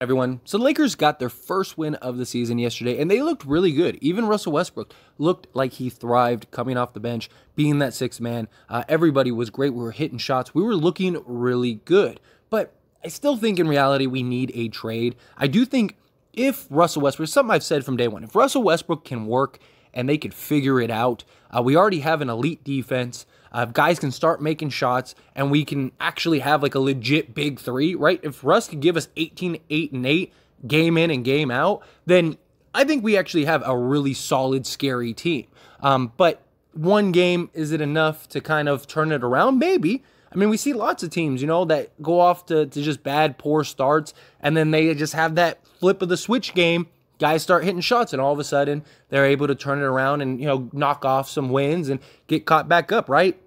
Everyone. So the Lakers got their first win of the season yesterday, and they looked really good. Even Russell Westbrook looked like he thrived coming off the bench, being that sixth man. Everybody was great. We were hitting shots. We were looking really good. But I still think in reality we need a trade. I do think if Russell Westbrook, something I've said from day one, if Russell Westbrook can work and they could figure it out, we already have an elite defense. Guys can start making shots, and we can actually have like a legit big three, right? If Russ could give us 18, 8, and 8, game in and game out, then I think we actually have a really solid, scary team. But one game, is it enough to kind of turn it around? Maybe. I mean, we see lots of teams, that go off to just bad, poor starts, and then they just have that flip of the switch game. Guys start hitting shots, and all of a sudden, they're able to turn it around and, knock off some wins and get caught back up, right?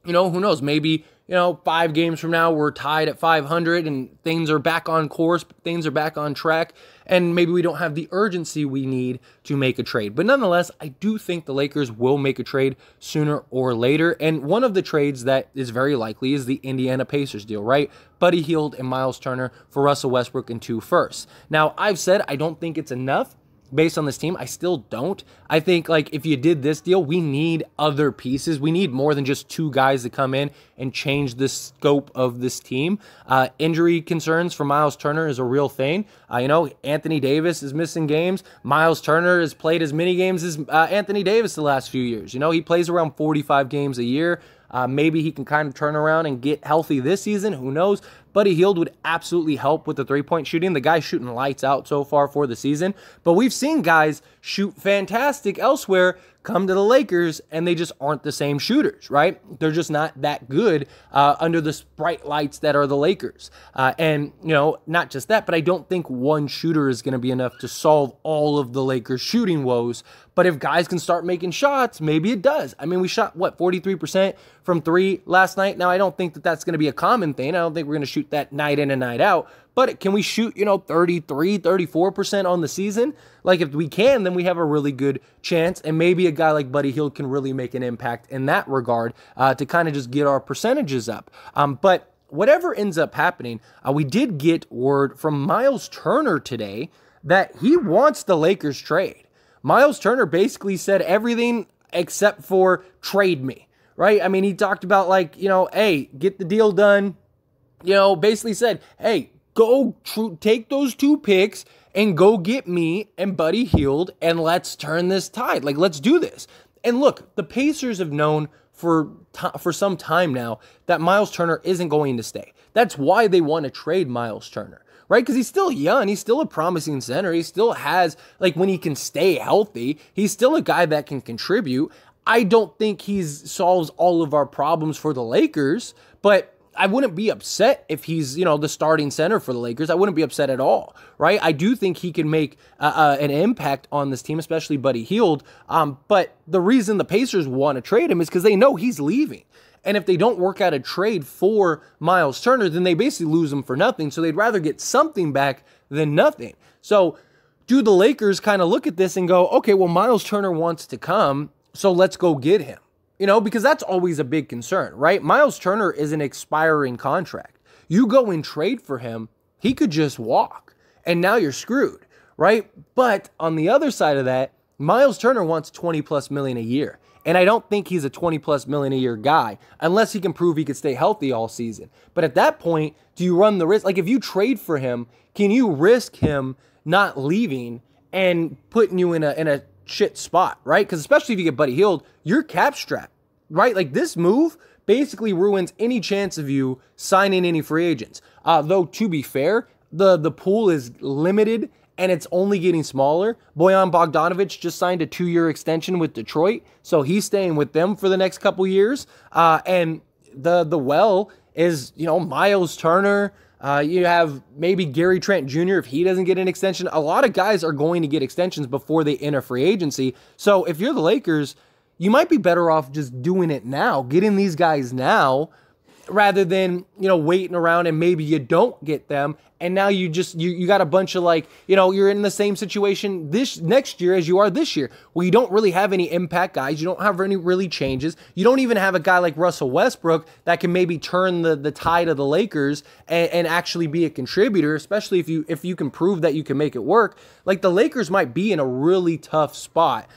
Who knows? Maybe, 5 games from now, we're tied at 500 and things are back on course, things are back on track, and maybe we don't have the urgency we need to make a trade. But nonetheless, I do think the Lakers will make a trade sooner or later, and one of the trades that is very likely is the Indiana Pacers deal, right? Buddy Hield and Myles Turner for Russell Westbrook and 2 firsts. Now, I've said I don't think it's enough. Based on this team, I still don't. I think, if you did this deal, we need other pieces. We need more than just 2 guys to come in and change the scope of this team. Injury concerns for Myles Turner is a real thing. Anthony Davis is missing games. Myles Turner has played as many games as Anthony Davis the last few years. He plays around 45 games a year. Maybe he can kind of turn around and get healthy this season. Who knows? Buddy Hield would absolutely help with the three-point shooting. The guy's shooting lights out so far for the season. But we've seen guys shoot fantastic elsewhere come to the Lakers, and they just aren't the same shooters, right? They're just not that good under the bright lights that are the Lakers. And, not just that, but I don't think one shooter is going to be enough to solve all of the Lakers' shooting woes. But if guys can start making shots, maybe it does. I mean, we shot, 43% from 3 last night? Now, I don't think that that's going to be a common thing. I don't think we're going to shoot that night in and night out. But can we shoot, 33, 34% on the season? If we can, then we have a really good chance. And maybe a guy like Buddy Hield can really make an impact in that regard to kind of just get our percentages up. But whatever ends up happening, we did get word from Myles Turner today that he wants the Lakers trade. Myles Turner basically said everything except for trade me, right? I mean, he talked about hey, get the deal done. Basically said, hey, go take those 2 picks and go get me and Buddy Hield, and let's turn this tide. Let's do this. And look, the Pacers have known for some time now that Myles Turner isn't going to stay. That's why they want to trade Myles Turner, right? Because he's still young. He's still a promising center. He still has, when he can stay healthy, he's still a guy that can contribute. I don't think he solves all of our problems for the Lakers, but I wouldn't be upset if he's, the starting center for the Lakers. I wouldn't be upset at all, right? I do think he can make an impact on this team, especially Buddy Hield. But the reason the Pacers want to trade him is because they know he's leaving. And if they don't work out a trade for Myles Turner, then they basically lose him for nothing. So they'd rather get something back than nothing. So do the Lakers kind of look at this and go, okay, well, Myles Turner wants to come, so let's go get him. Because that's always a big concern, right? Myles Turner is an expiring contract. You go and trade for him, he could just walk, and now you're screwed, right? But on the other side of that, Myles Turner wants $20+ million a year, and I don't think he's a $20+ million a year guy unless he can prove he could stay healthy all season. But at that point, do you run the risk? If you trade for him, can you risk him not leaving and putting you in a shit spot, right? Because especially if you get Buddy Hield, you're cap strapped, right? This move basically ruins any chance of you signing any free agents. Though, to be fair, the pool is limited and it's only getting smaller. Bojan Bogdanovic just signed a 2-year extension with Detroit, so he's staying with them for the next couple years. And the well is, Myles Turner. You have maybe Gary Trent Jr. if he doesn't get an extension. A lot of guys are going to get extensions before they enter free agency. So if you're the Lakers, you might be better off just doing it now, getting these guys now, rather than, waiting around and maybe you don't get them. And now you got a bunch of you're in the same situation this next year as you are this year, where you don't really have any impact guys. You don't have any really changes. You don't even have a guy like Russell Westbrook that can maybe turn the tide of the Lakers and actually be a contributor, especially if you can prove that you can make it work. Like, the Lakers might be in a really tough spot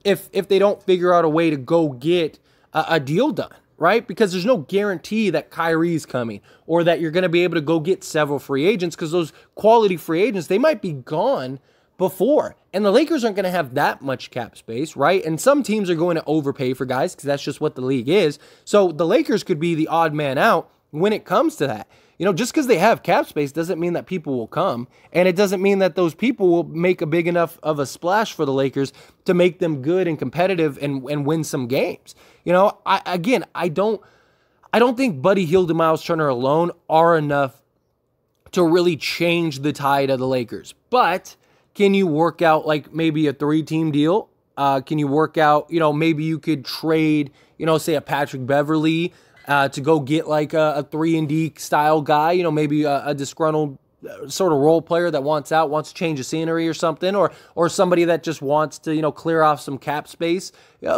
if they don't figure out a way to go get a deal done. Right? Because there's no guarantee that Kyrie's coming or that you're going to be able to go get several free agents, because those quality free agents, they might be gone before. And the Lakers aren't going to have that much cap space, right? And some teams are going to overpay for guys because that's just what the league is. So the Lakers could be the odd man out when it comes to that. Just because they have cap space doesn't mean that people will come, and it doesn't mean that those people will make a big enough of a splash for the Lakers to make them good and competitive and win some games. I don't think Buddy Hield and Myles Turner alone are enough to really change the tide of the Lakers. But can you work out maybe a 3-team deal? Can you work out, maybe you could trade, say a Patrick Beverley to go get a 3-and-D style guy, maybe a disgruntled sort of role player that wants to change the scenery or something, or somebody that just wants to, clear off some cap space.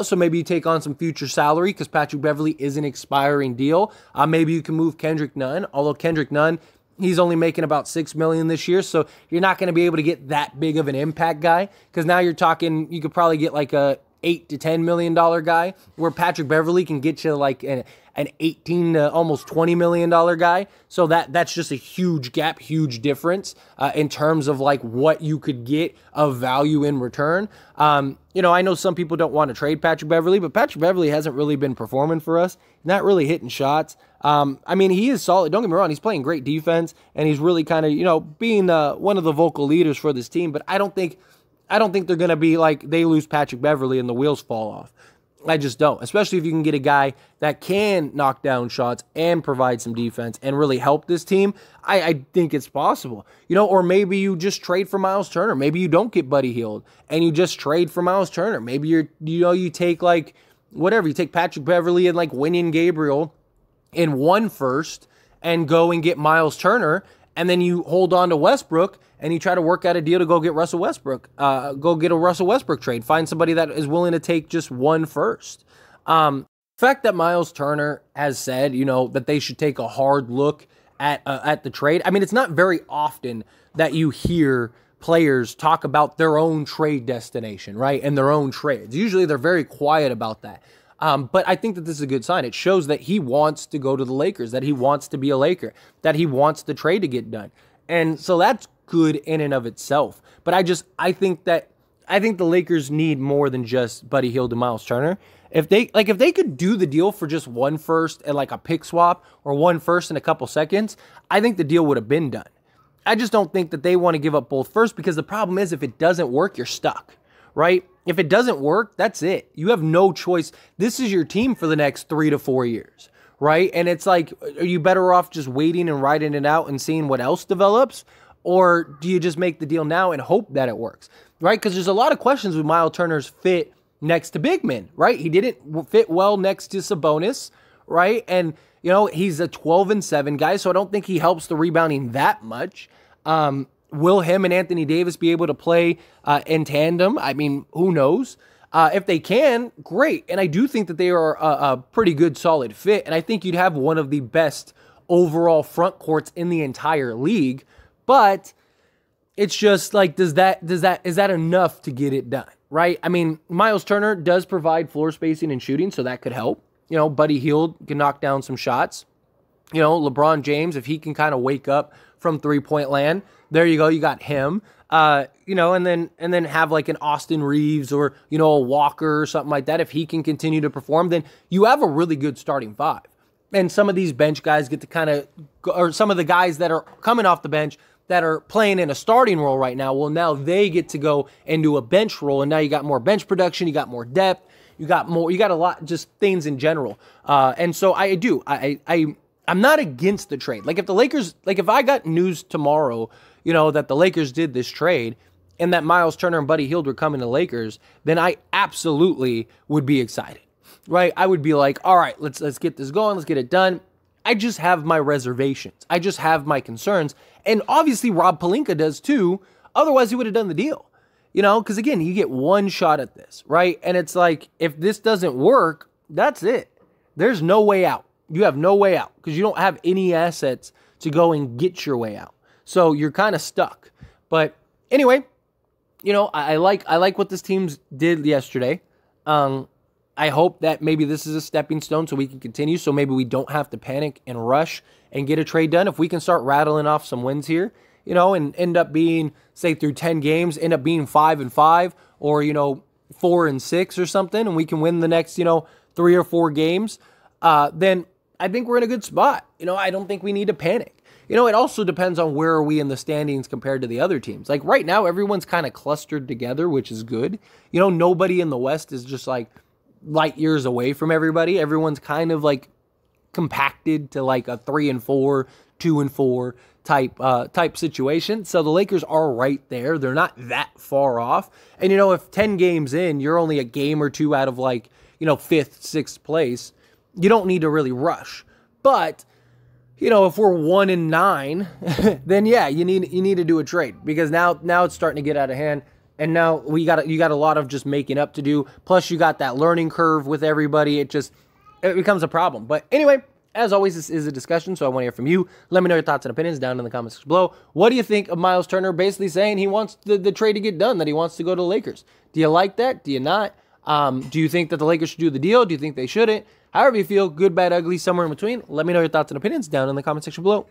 So maybe you take on some future salary because Patrick Beverley is an expiring deal. Maybe you can move Kendrick Nunn, although Kendrick Nunn, he's only making about $6 million this year, so you're not going to be able to get that big of an impact guy, because now you're talking, you could probably get a $8 to $10 million guy, where Patrick Beverley can get you an 18 to almost $20 million guy. So that's just a huge gap, huge difference in terms of what you could get of value in return. I know some people don't want to trade Patrick Beverley, but Patrick Beverley hasn't really been performing for us, not really hitting shots. He is solid. Don't get me wrong. He's playing great defense, and he's really kind of, being one of the vocal leaders for this team. But I don't think they're going to be they lose Patrick Beverley and the wheels fall off. I just don't, especially if you can get a guy that can knock down shots and provide some defense and really help this team. I think it's possible, or maybe you just trade for Myles Turner. Maybe you don't get Buddy Hield and you just trade for Myles Turner. Maybe you take you take Patrick Beverley and Wenyen Gabriel in 1 first and go and get Myles Turner, and then you hold on to Westbrook and you try to work out a deal to go get Russell Westbrook. Go get a Russell Westbrook trade. Find somebody that is willing to take just 1 first. The fact that Myles Turner has said, that they should take a hard look at the trade. It's not very often that you hear players talk about their own trade destination, right? And their own trades. Usually they're very quiet about that. But I think that this is a good sign. It shows that he wants to go to the Lakers, that he wants to be a Laker, that he wants the trade to get done. And so that's good in and of itself. But I think the Lakers need more than just Buddy Hield and Myles Turner. If they could do the deal for just 1 first and a pick swap, or 1 first in a couple seconds, I think the deal would have been done. I just don't think that they want to give up both first, because the problem is, if it doesn't work, you're stuck, right? If it doesn't work, that's it. You have no choice. This is your team for the next 3 to 4 years, right? And it's are you better off just waiting and riding it out and seeing what else develops? Or do you just make the deal now and hope that it works, right? Because there's a lot of questions with Myles Turner's fit next to big men, right? He didn't fit well next to Sabonis, right? And, he's a 12-7 guy, so I don't think he helps the rebounding that much. Will him and Anthony Davis be able to play in tandem? Who knows? If they can, great. And I do think that they are a pretty good, solid fit. And I think you'd have one of the best overall front courts in the entire league. But it's just is that enough to get it done, right? Myles Turner does provide floor spacing and shooting, so that could help. Buddy Hield can knock down some shots. LeBron James, if he can kind of wake up from 3-point land, there you go, you got him. And then have an Austin Reeves or, a Walker or something like that. If he can continue to perform, then you have a really good starting 5. And some of these bench guys get to or some of the guys that are coming off the bench that are playing in a starting role right now, well, now they get to go into a bench role, and now you got more bench production, you got more depth, you got a lot, just things in general. And so I'm not against the trade. If the Lakers, if I got news tomorrow, that the Lakers did this trade and that Myles Turner and Buddy Hield were coming to Lakers, then I absolutely would be excited, right? I would be all right, let's get this going, let's get it done. I just have my reservations. I just have my concerns. And obviously Rob Pelinka does too. Otherwise he would have done the deal. Because again, you get one shot at this, right? And it's like, if this doesn't work, that's it. There's no way out. You have no way out because you don't have any assets to go and get your way out. So you're kind of stuck. But anyway, I like what this team did yesterday. I hope that maybe this is a stepping stone so we can continue. So maybe we don't have to panic and rush and get a trade done. If we can start rattling off some wins here, and end up being, say, through 10 games, end up being 5-5 or, 4-6 or something, and we can win the next, 3 or 4 games, then I think we're in a good spot. I don't think we need to panic. It also depends on where are we in the standings compared to the other teams. Like right now, everyone's kind of clustered together, which is good. Nobody in the West is just like light years away from everybody. Everyone's kind of like compacted to like a 3-4, 2-4 type situation. So the Lakers are right there. They're not that far off. And if 10 games in, you're only a game or two out of like, 5th, 6th place, you don't need to really rush. But if we're 1-9, then yeah, you need to do a trade because now it's starting to get out of hand. And now you got a lot of just making up to do. Plus you got that learning curve with everybody. It becomes a problem. But anyway, as always, this is a discussion, so I want to hear from you. Let me know your thoughts and opinions down in the comments below. What do you think of Myles Turner basically saying he wants the trade to get done, that he wants to go to the Lakers? Do you like that? Do you not? Do you think that the Lakers should do the deal? Do you think they shouldn't? However you feel, good, bad, ugly, somewhere in between. Let me know your thoughts and opinions down in the comment section below.